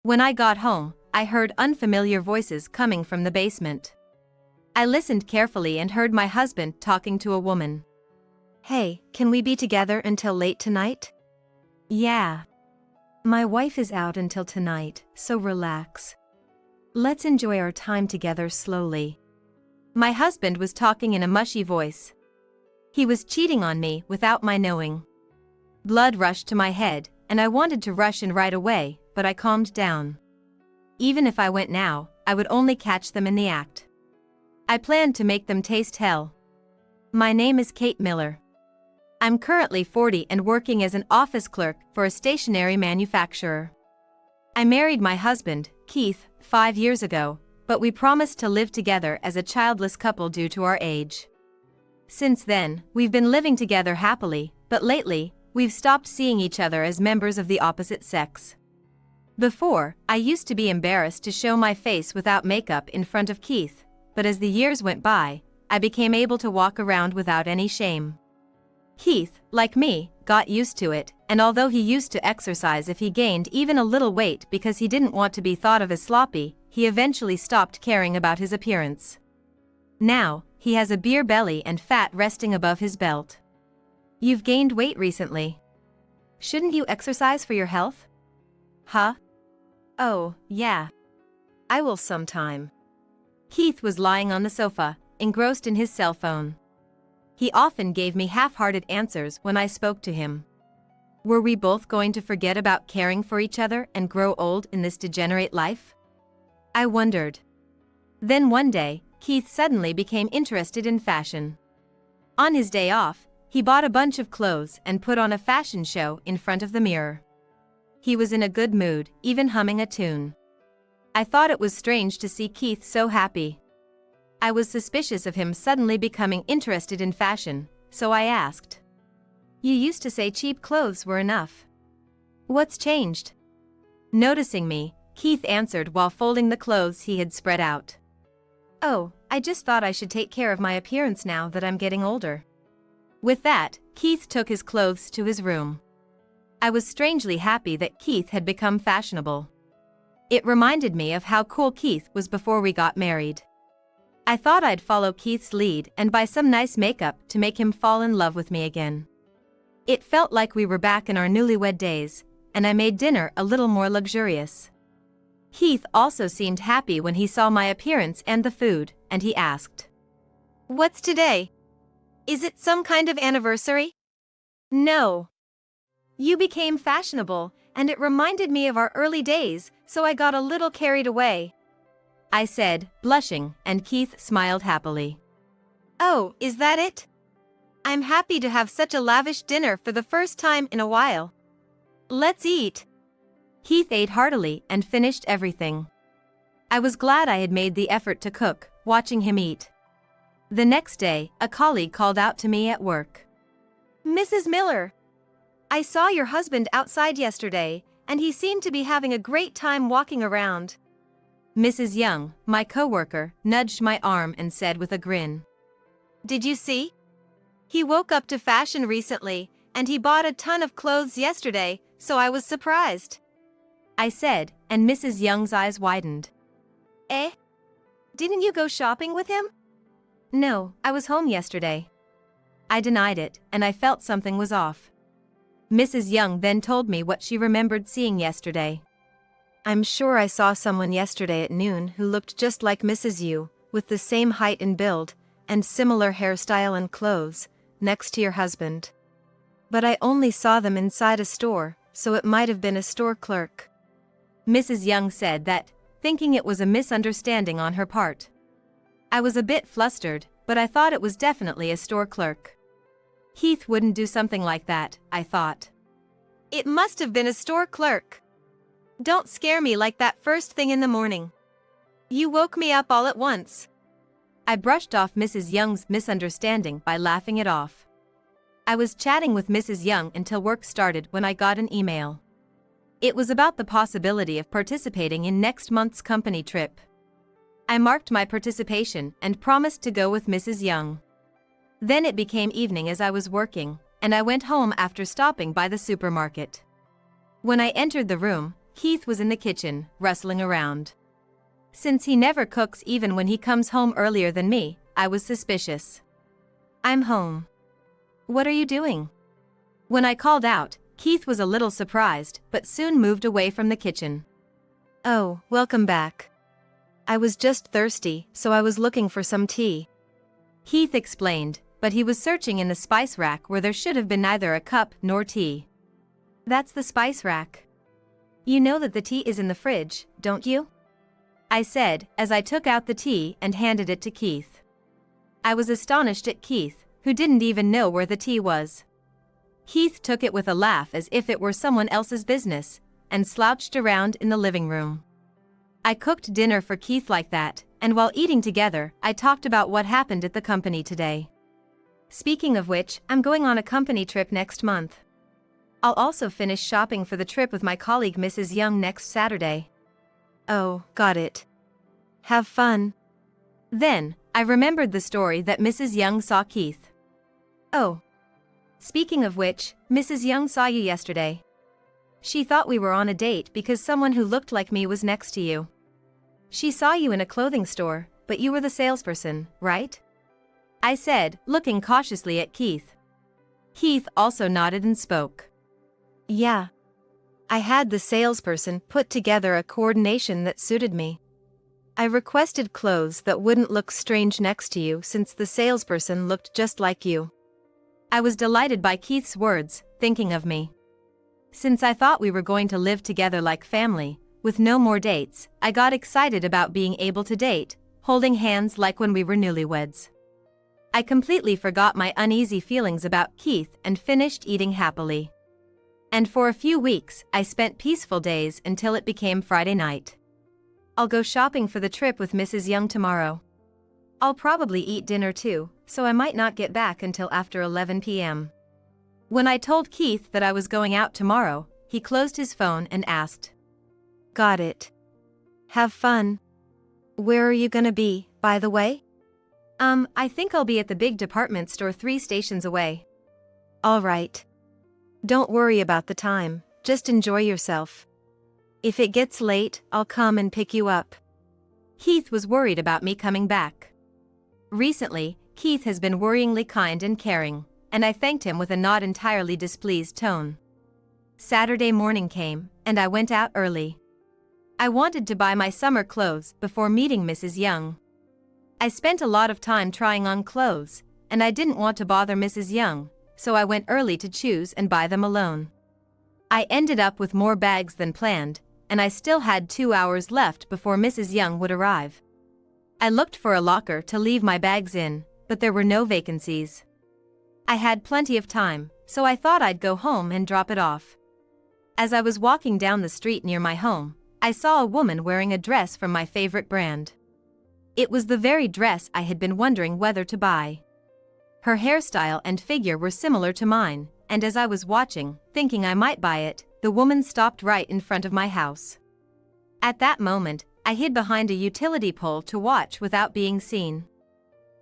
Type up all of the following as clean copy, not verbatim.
When I got home, I heard unfamiliar voices coming from the basement. I listened carefully and heard my husband talking to a woman. Hey, can we be together until late tonight? Yeah. My wife is out until tonight, so relax. Let's enjoy our time together slowly. My husband was talking in a mushy voice. He was cheating on me without my knowing. Blood rushed to my head, and I wanted to rush in right away, but I calmed down. Even if I went now, I would only catch them in the act. I planned to make them taste hell. My name is Kate Miller. I'm currently 40 and working as an office clerk for a stationery manufacturer. I married my husband, Keith, 5 years ago, but we promised to live together as a childless couple due to our age. Since then, we've been living together happily, but lately, we've stopped seeing each other as members of the opposite sex. Before, I used to be embarrassed to show my face without makeup in front of Keith, but as the years went by, I became able to walk around without any shame. Keith, like me, got used to it, and although he used to exercise if he gained even a little weight because he didn't want to be thought of as sloppy, he eventually stopped caring about his appearance. Now, he has a beer belly and fat resting above his belt. You've gained weight recently. Shouldn't you exercise for your health? Huh? Oh, yeah. I will sometime. Keith was lying on the sofa, engrossed in his cell phone. He often gave me half-hearted answers when I spoke to him. Were we both going to forget about caring for each other and grow old in this degenerate life? I wondered. Then one day, Keith suddenly became interested in fashion. On his day off, he bought a bunch of clothes and put on a fashion show in front of the mirror. He was in a good mood, even humming a tune. I thought it was strange to see Keith so happy. I was suspicious of him suddenly becoming interested in fashion, so I asked. You used to say cheap clothes were enough. What's changed? Noticing me, Keith answered while folding the clothes he had spread out. Oh, I just thought I should take care of my appearance now that I'm getting older. With that, Keith took his clothes to his room. I was strangely happy that Keith had become fashionable. It reminded me of how cool Keith was before we got married. I thought I'd follow Keith's lead and buy some nice makeup to make him fall in love with me again. It felt like we were back in our newlywed days, and I made dinner a little more luxurious. Keith also seemed happy when he saw my appearance and the food, and he asked, "What's today? Is it some kind of anniversary?" "No. You became fashionable, and it reminded me of our early days, so I got a little carried away," I said, blushing, and Keith smiled happily. "Oh, is that it? I'm happy to have such a lavish dinner for the first time in a while. Let's eat." Keith ate heartily and finished everything. I was glad I had made the effort to cook, watching him eat. The next day, a colleague called out to me at work. "Mrs. Miller, I saw your husband outside yesterday, and he seemed to be having a great time walking around." Mrs. Young, my coworker, nudged my arm and said with a grin, "Did you see? He woke up to fashion recently, and he bought a ton of clothes yesterday, so I was surprised," I said, and Mrs. Young's eyes widened. "Eh? Didn't you go shopping with him?" "No, I was home yesterday." I denied it, and I felt something was off. Mrs. Young then told me what she remembered seeing yesterday. "I'm sure I saw someone yesterday at noon who looked just like Mrs. Yu, with the same height and build, and similar hairstyle and clothes, next to your husband. But I only saw them inside a store, so it might have been a store clerk." Mrs. Young said that, thinking it was a misunderstanding on her part. I was a bit flustered, but I thought it was definitely a store clerk. Keith wouldn't do something like that, I thought. "It must have been a store clerk. Don't scare me like that first thing in the morning. You woke me up all at once." I brushed off Mrs. Young's misunderstanding by laughing it off. I was chatting with Mrs. Young until work started when I got an email. It was about the possibility of participating in next month's company trip. I marked my participation and promised to go with Mrs. Young. Then it became evening as I was working, and I went home after stopping by the supermarket. When I entered the room, Keith was in the kitchen, rustling around. Since he never cooks even when he comes home earlier than me, I was suspicious. "I'm home." "What are you doing?" When I called out, Keith was a little surprised, but soon moved away from the kitchen. "Oh, welcome back. I was just thirsty, so I was looking for some tea." Keith explained, but he was searching in the spice rack where there should have been neither a cup nor tea. "That's the spice rack. You know that the tea is in the fridge, don't you?" I said, as I took out the tea and handed it to Keith. I was astonished at Keith, who didn't even know where the tea was. Keith took it with a laugh as if it were someone else's business, and slouched around in the living room. I cooked dinner for Keith like that, and while eating together, I talked about what happened at the company today. Speaking of which, I'm going on a company trip next month. I'll also finish shopping for the trip with my colleague Mrs. Young next Saturday. "Oh, got it. Have fun." Then, I remembered the story that Mrs. Young saw Keith. "Oh. Speaking of which, Mrs. Young saw you yesterday. She thought we were on a date because someone who looked like me was next to you. She saw you in a clothing store, but you were the salesperson, right?" I said, looking cautiously at Keith. Keith also nodded and spoke. "Yeah. I had the salesperson put together a coordination that suited me. I requested clothes that wouldn't look strange next to you since the salesperson looked just like you." I was delighted by Keith's words, thinking of me. Since I thought we were going to live together like family, with no more dates, I got excited about being able to date, holding hands like when we were newlyweds. I completely forgot my uneasy feelings about Keith and finished eating happily. And for a few weeks, I spent peaceful days until it became Friday night. I'll go shopping for the trip with Mrs. Young tomorrow. I'll probably eat dinner too, so I might not get back until after 11 p.m. When I told Keith that I was going out tomorrow, he closed his phone and asked, "Got it. Have fun. Where are you gonna be, by the way?" I think I'll be at the big department store 3 stations away." "All right. Don't worry about the time, just enjoy yourself. If it gets late, I'll come and pick you up." Keith was worried about me coming back. Recently, Keith has been worryingly kind and caring, and I thanked him with a not entirely displeased tone. Saturday morning came, and I went out early. I wanted to buy my summer clothes before meeting Mrs. Young. I spent a lot of time trying on clothes, and I didn't want to bother Mrs. Young, so I went early to choose and buy them alone. I ended up with more bags than planned, and I still had 2 hours left before Mrs. Young would arrive. I looked for a locker to leave my bags in, but there were no vacancies. I had plenty of time, so I thought I'd go home and drop it off. As I was walking down the street near my home, I saw a woman wearing a dress from my favorite brand. It was the very dress I had been wondering whether to buy. Her hairstyle and figure were similar to mine, and as I was watching, thinking I might buy it, the woman stopped right in front of my house. At that moment, I hid behind a utility pole to watch without being seen.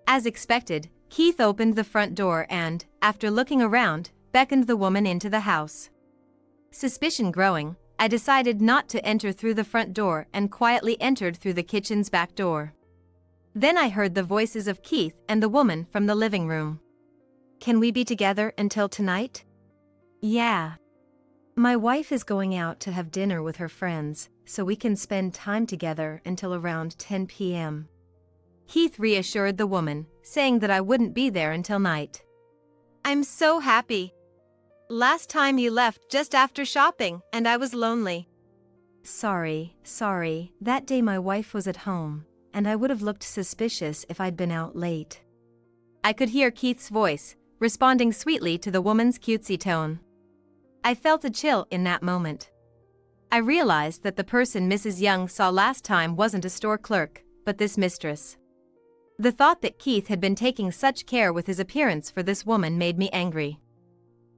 As expected, Keith opened the front door and, after looking around, beckoned the woman into the house. Suspicion growing, I decided not to enter through the front door and quietly entered through the kitchen's back door. Then I heard the voices of Keith and the woman from the living room. "Can we be together until tonight?" "Yeah. My wife is going out to have dinner with her friends, so we can spend time together until around 10 p.m. Keith reassured the woman, saying that I wouldn't be there until night. "I'm so happy. Last time you left just after shopping, and I was lonely." Sorry, that day my wife was at home, and I would have looked suspicious if I'd been out late." I could hear Keith's voice, responding sweetly to the woman's cutesy tone. I felt a chill in that moment. I realized that the person Mrs. Young saw last time wasn't a store clerk, but this mistress. The thought that Keith had been taking such care with his appearance for this woman made me angry.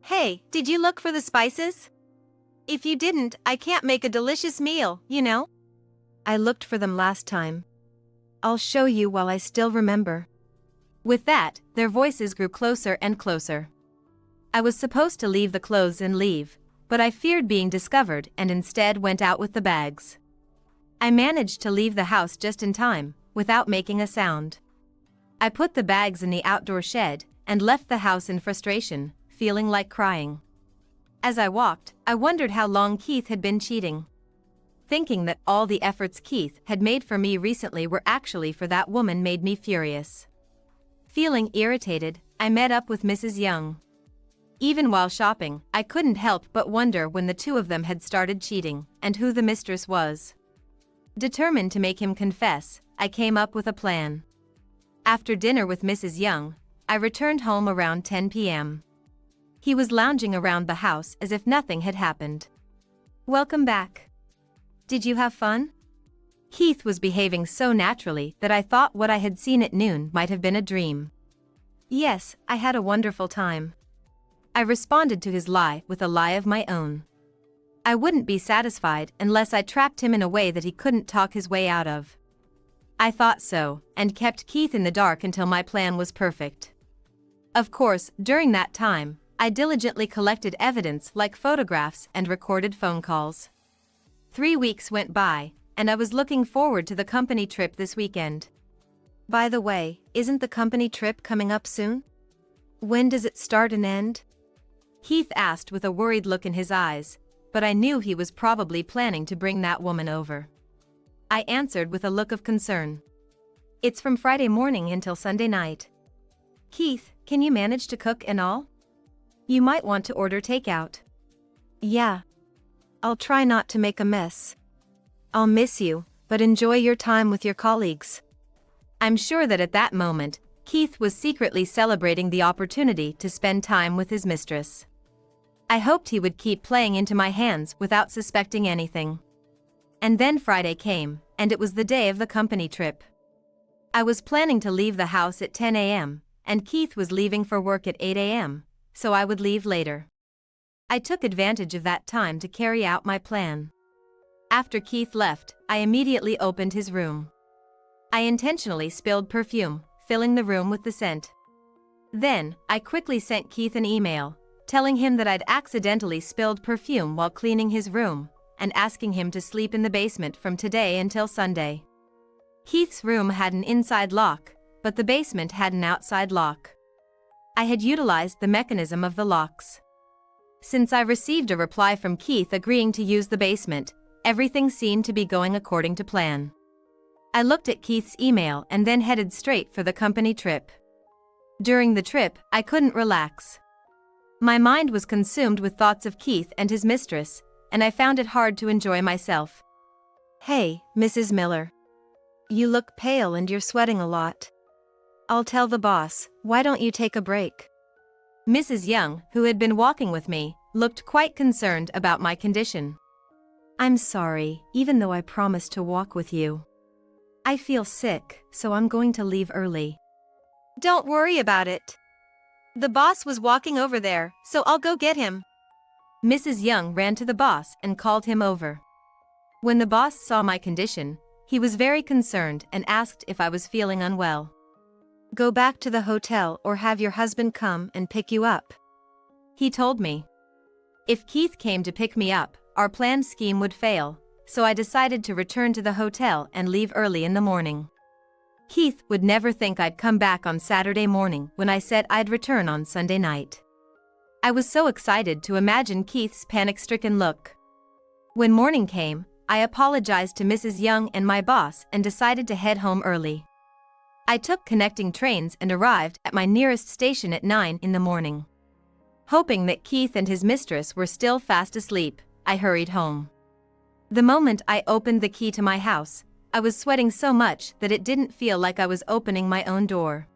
"Hey, did you look for the spices? If you didn't, I can't make a delicious meal, you know." "I looked for them last time. I'll show you while I still remember." With that, their voices grew closer and closer. I was supposed to leave the clothes and leave, but I feared being discovered and instead went out with the bags. I managed to leave the house just in time, without making a sound. I put the bags in the outdoor shed and left the house in frustration, feeling like crying. As I walked, I wondered how long Keith had been cheating. Thinking that all the efforts Keith had made for me recently were actually for that woman made me furious. Feeling irritated, I met up with Mrs. Young. Even while shopping, I couldn't help but wonder when the two of them had started cheating, and who the mistress was. Determined to make him confess, I came up with a plan. After dinner with Mrs. Young, I returned home around 10 p.m. He was lounging around the house as if nothing had happened. "Welcome back. Did you have fun?" Keith was behaving so naturally that I thought what I had seen at noon might have been a dream. "Yes, I had a wonderful time." I responded to his lie with a lie of my own. I wouldn't be satisfied unless I trapped him in a way that he couldn't talk his way out of. I thought so, and kept Keith in the dark until my plan was perfect. Of course, during that time, I diligently collected evidence like photographs and recorded phone calls. 3 weeks went by, and I was looking forward to the company trip this weekend. By the way, isn't the company trip coming up soon? When does it start and end? Keith asked with a worried look in his eyes, but I knew he was probably planning to bring that woman over. I answered with a look of concern. "It's from Friday morning until Sunday night." "Keith, can you manage to cook and all? You might want to order takeout." "Yeah. I'll try not to make a mess. I'll miss you, but enjoy your time with your colleagues." I'm sure that at that moment, Keith was secretly celebrating the opportunity to spend time with his mistress. I hoped he would keep playing into my hands without suspecting anything. And then Friday came, and it was the day of the company trip. I was planning to leave the house at 10 a.m., and Keith was leaving for work at 8 a.m., so I would leave later. I took advantage of that time to carry out my plan. After Keith left, I immediately opened his room. I intentionally spilled perfume, filling the room with the scent. Then, I quickly sent Keith an email, telling him that I'd accidentally spilled perfume while cleaning his room, and asking him to sleep in the basement from today until Sunday. Keith's room had an inside lock, but the basement had an outside lock. I had utilized the mechanism of the locks. Since I received a reply from Keith agreeing to use the basement, everything seemed to be going according to plan. I looked at Keith's email and then headed straight for the company trip. During the trip, I couldn't relax. My mind was consumed with thoughts of Keith and his mistress, and I found it hard to enjoy myself. "Hey, Mrs. Miller. You look pale and you're sweating a lot. I'll tell the boss, why don't you take a break?" Mrs. Young, who had been walking with me, looked quite concerned about my condition. "I'm sorry, even though I promised to walk with you. I feel sick, so I'm going to leave early." "Don't worry about it. The boss was walking over there, so I'll go get him." Mrs. Young ran to the boss and called him over. When the boss saw my condition, he was very concerned and asked if I was feeling unwell. "Go back to the hotel or have your husband come and pick you up," he told me. If Keith came to pick me up, our planned scheme would fail, so I decided to return to the hotel and leave early in the morning. Keith would never think I'd come back on Saturday morning when I said I'd return on Sunday night. I was so excited to imagine Keith's panic-stricken look. When morning came, I apologized to Mrs. Young and my boss and decided to head home early. I took connecting trains and arrived at my nearest station at 9 in the morning. Hoping that Keith and his mistress were still fast asleep, I hurried home. The moment I opened the key to my house, I was sweating so much that it didn't feel like I was opening my own door.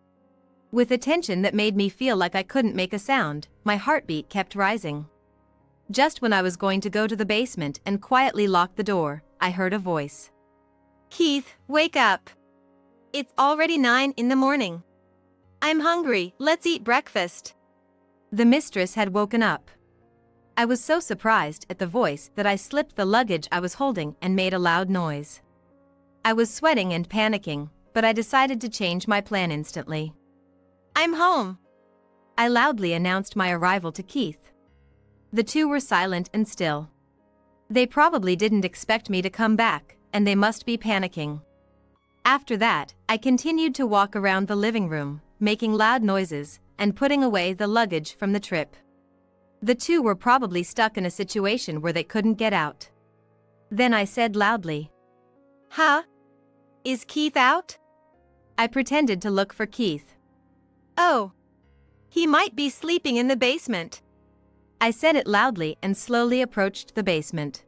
With a tension that made me feel like I couldn't make a sound, my heartbeat kept rising. Just when I was going to go to the basement and quietly lock the door, I heard a voice. "Keith, wake up. It's already 9 in the morning. I'm hungry, let's eat breakfast." The mistress had woken up. I was so surprised at the voice that I slipped the luggage I was holding and made a loud noise. I was sweating and panicking, but I decided to change my plan instantly. "I'm home," I loudly announced my arrival to Keith. The two were silent and still. They probably didn't expect me to come back, and they must be panicking. After that, I continued to walk around the living room, making loud noises, and putting away the luggage from the trip. The two were probably stuck in a situation where they couldn't get out. Then I said loudly, "Huh? Is Keith out?" I pretended to look for Keith. "Oh. He might be sleeping in the basement." I said it loudly and slowly approached the basement.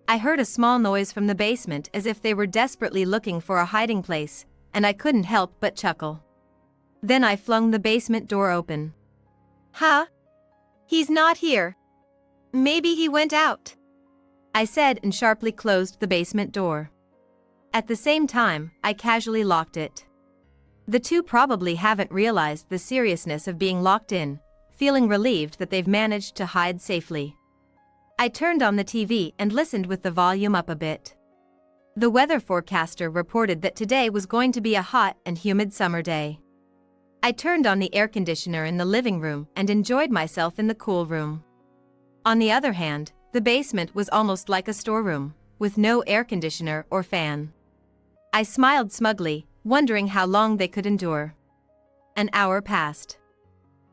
I heard a small noise from the basement as if they were desperately looking for a hiding place, and I couldn't help but chuckle. Then I flung the basement door open. "Huh? He's not here. Maybe he went out," I said and sharply closed the basement door. At the same time, I casually locked it. The two probably haven't realized the seriousness of being locked in, feeling relieved that they've managed to hide safely. I turned on the TV and listened with the volume up a bit. The weather forecaster reported that today was going to be a hot and humid summer day. I turned on the air conditioner in the living room and enjoyed myself in the cool room. On the other hand, the basement was almost like a storeroom, with no air conditioner or fan. I smiled smugly, wondering how long they could endure. An hour passed.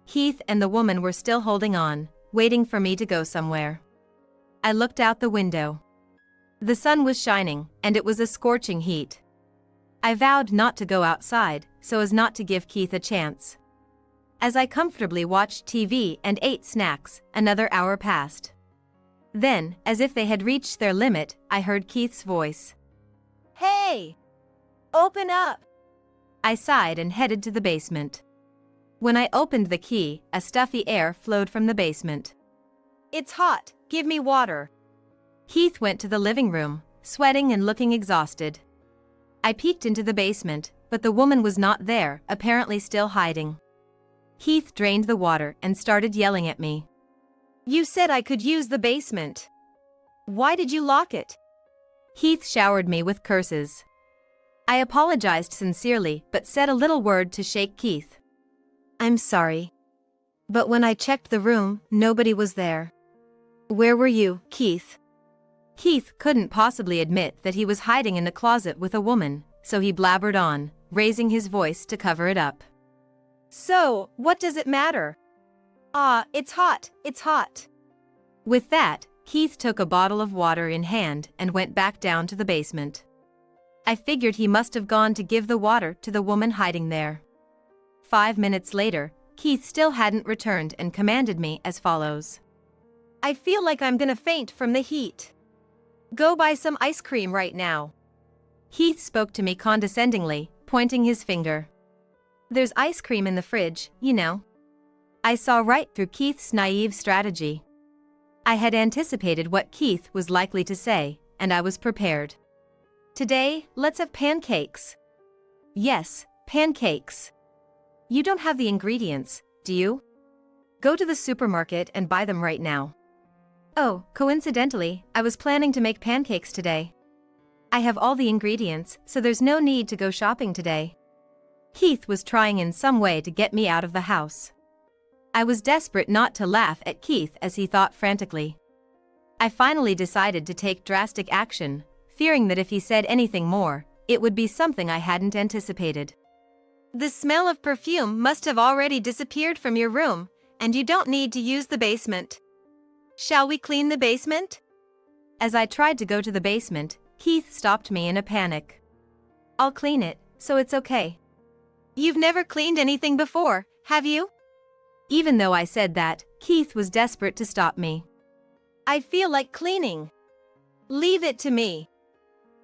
Keith and the woman were still holding on, waiting for me to go somewhere. I looked out the window. The sun was shining, and it was a scorching heat. I vowed not to go outside, so as not to give Keith a chance. As I comfortably watched TV and ate snacks, another hour passed. Then, as if they had reached their limit, I heard Keith's voice. "Hey! Open up!" I sighed and headed to the basement. When I opened the key, a stuffy air flowed from the basement. "It's hot, give me water." Keith went to the living room, sweating and looking exhausted. I peeked into the basement, but the woman was not there, apparently still hiding. Keith drained the water and started yelling at me. "You said I could use the basement. Why did you lock it?" Keith showered me with curses. I apologized sincerely but said a little word to shake Keith. "I'm sorry. But when I checked the room, nobody was there." "Where were you, Keith?" Keith couldn't possibly admit that he was hiding in the closet with a woman, so he blabbered on, raising his voice to cover it up. "So, what does it matter? It's hot, it's hot." With that, Keith took a bottle of water in hand and went back down to the basement. I figured he must have gone to give the water to the woman hiding there. 5 minutes later, Keith still hadn't returned and commanded me as follows. "I feel like I'm gonna faint from the heat. Go buy some ice cream right now." Keith spoke to me condescendingly, pointing his finger. "There's ice cream in the fridge, you know." I saw right through Keith's naive strategy. I had anticipated what Keith was likely to say, and I was prepared. "Today, let's have pancakes." "Yes, pancakes." "You don't have the ingredients, do you?" "Go to the supermarket and buy them right now." "Oh, coincidentally, I was planning to make pancakes today." "I have all the ingredients, so there's no need to go shopping today." Keith was trying in some way to get me out of the house. I was desperate not to laugh at Keith as he thought frantically. I finally decided to take drastic action, fearing that if he said anything more, it would be something I hadn't anticipated. "The smell of perfume must have already disappeared from your room, and you don't need to use the basement. Shall we clean the basement?" As I tried to go to the basement, Keith stopped me in a panic. "I'll clean it, so it's okay." "You've never cleaned anything before, have you?" Even though I said that, Keith was desperate to stop me. "I feel like cleaning. Leave it to me."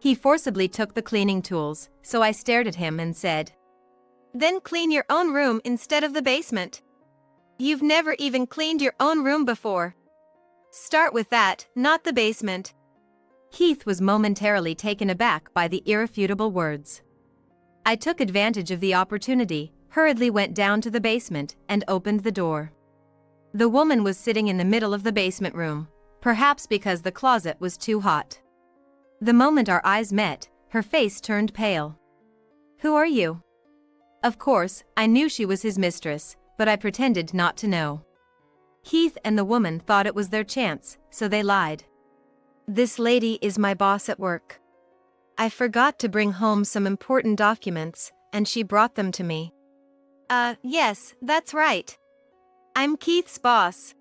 He forcibly took the cleaning tools, so I stared at him and said, "Then clean your own room instead of the basement. You've never even cleaned your own room before. Start with that, not the basement." Keith was momentarily taken aback by the irrefutable words. I took advantage of the opportunity, hurriedly went down to the basement, and opened the door. The woman was sitting in the middle of the basement room, perhaps because the closet was too hot. The moment our eyes met, her face turned pale. "Who are you?" Of course, I knew she was his mistress, but I pretended not to know. Keith and the woman thought it was their chance, so they lied. This lady is my boss at work. I forgot to bring home some important documents, and she brought them to me. Yes, that's right. I'm Keith's boss.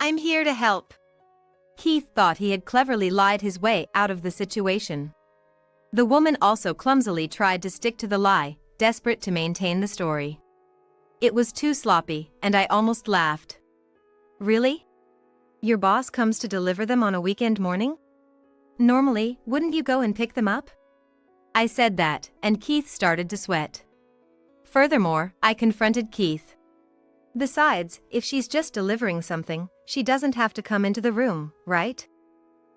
I'm here to help. Keith thought he had cleverly lied his way out of the situation. The woman also clumsily tried to stick to the lie, desperate to maintain the story. It was too sloppy, and I almost laughed. Really? Your boss comes to deliver them on a weekend morning? Normally, wouldn't you go and pick them up? I said that, and Keith started to sweat. Furthermore, I confronted Keith. Besides, if she's just delivering something, she doesn't have to come into the room, right?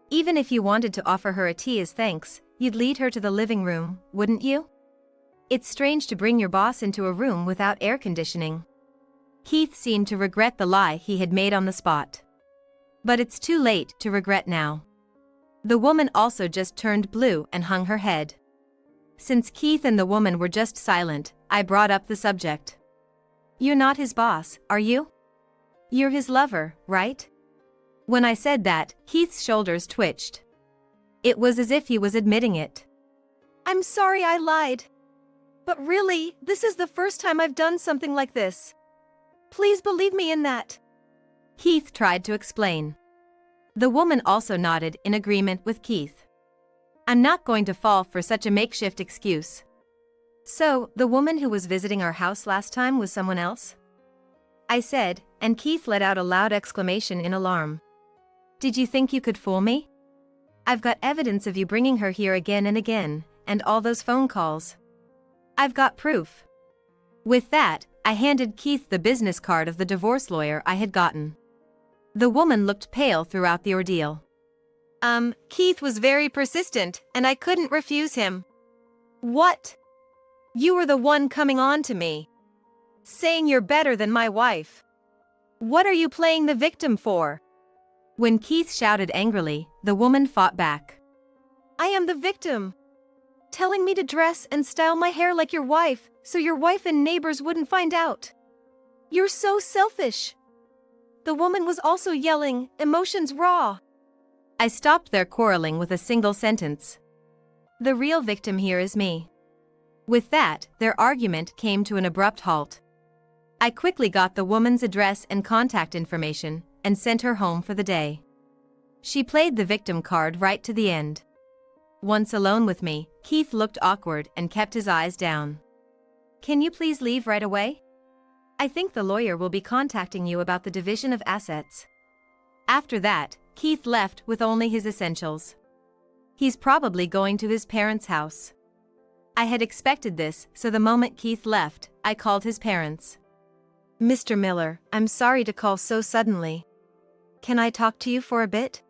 Even if you wanted to offer her a tea as thanks, you'd lead her to the living room, wouldn't you? It's strange to bring your boss into a room without air conditioning. Keith seemed to regret the lie he had made on the spot. But it's too late to regret now. The woman also just turned blue and hung her head. Since Keith and the woman were just silent, I brought up the subject. You're not his boss, are you? You're his lover, right? When I said that, Keith's shoulders twitched. It was as if he was admitting it. I'm sorry I lied. But really, this is the first time I've done something like this. Please believe me in that. Keith tried to explain. The woman also nodded in agreement with Keith. I'm not going to fall for such a makeshift excuse. So, the woman who was visiting our house last time was someone else? I said, and Keith let out a loud exclamation in alarm. Did you think you could fool me? I've got evidence of you bringing her here again and again, and all those phone calls. I've got proof. With that, I handed Keith the business card of the divorce lawyer I had gotten. The woman looked pale throughout the ordeal. Keith was very persistent, and I couldn't refuse him. What? You were the one coming on to me, saying you're better than my wife. What are you playing the victim for? When Keith shouted angrily, the woman fought back. I am the victim. Telling me to dress and style my hair like your wife, so your wife and neighbors wouldn't find out. You're so selfish. The woman was also yelling, emotions raw. I stopped their quarreling with a single sentence. The real victim here is me. With that, their argument came to an abrupt halt. I quickly got the woman's address and contact information, and sent her home for the day. She played the victim card right to the end. Once alone with me, Keith looked awkward and kept his eyes down. Can you please leave right away? I think the lawyer will be contacting you about the division of assets. After that, Keith left with only his essentials. He's probably going to his parents' house. I had expected this, so the moment Keith left, I called his parents. Mr. Miller, I'm sorry to call so suddenly. Can I talk to you for a bit?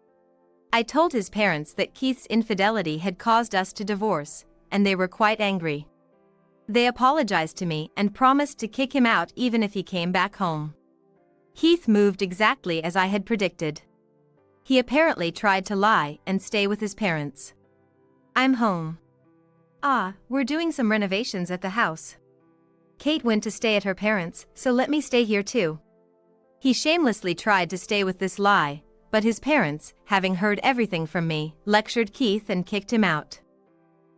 I told his parents that Keith's infidelity had caused us to divorce, and they were quite angry. They apologized to me and promised to kick him out even if he came back home. Keith moved exactly as I had predicted. He apparently tried to lie and stay with his parents. I'm home. We're doing some renovations at the house. Kate went to stay at her parents', so let me stay here too. He shamelessly tried to stay with this lie, but his parents, having heard everything from me, lectured Keith and kicked him out.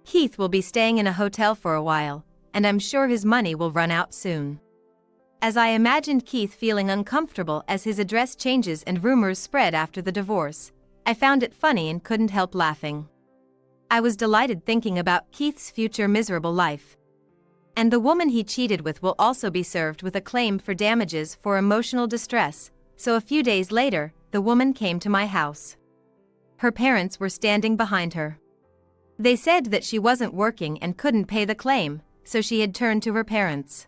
Keith will be staying in a hotel for a while, and I'm sure his money will run out soon. As I imagined Keith feeling uncomfortable as his address changes and rumors spread after the divorce, I found it funny and couldn't help laughing. I was delighted thinking about Keith's future miserable life. And the woman he cheated with will also be served with a claim for damages for emotional distress, so a few days later, the woman came to my house. Her parents were standing behind her. They said that she wasn't working and couldn't pay the claim, so she had turned to her parents.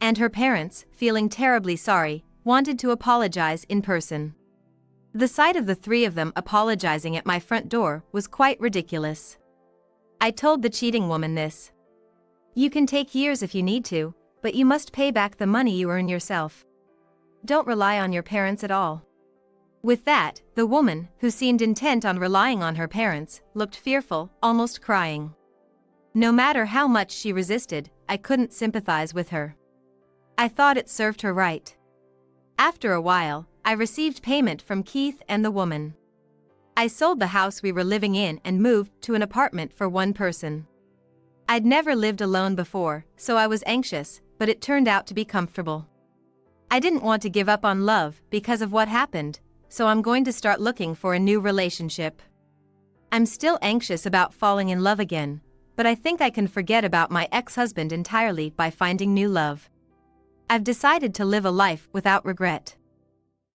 And her parents, feeling terribly sorry, wanted to apologize in person. The sight of the three of them apologizing at my front door was quite ridiculous. I told the cheating woman this. You can take years if you need to, but you must pay back the money you earn yourself. Don't rely on your parents at all. With that, the woman, who seemed intent on relying on her parents, looked fearful, almost crying. No matter how much she resisted, I couldn't sympathize with her. I thought it served her right. After a while, I received payment from Keith and the woman. I sold the house we were living in and moved to an apartment for one person. I'd never lived alone before, so I was anxious, but it turned out to be comfortable. I didn't want to give up on love because of what happened, so I'm going to start looking for a new relationship. I'm still anxious about falling in love again, but I think I can forget about my ex-husband entirely by finding new love. I've decided to live a life without regret.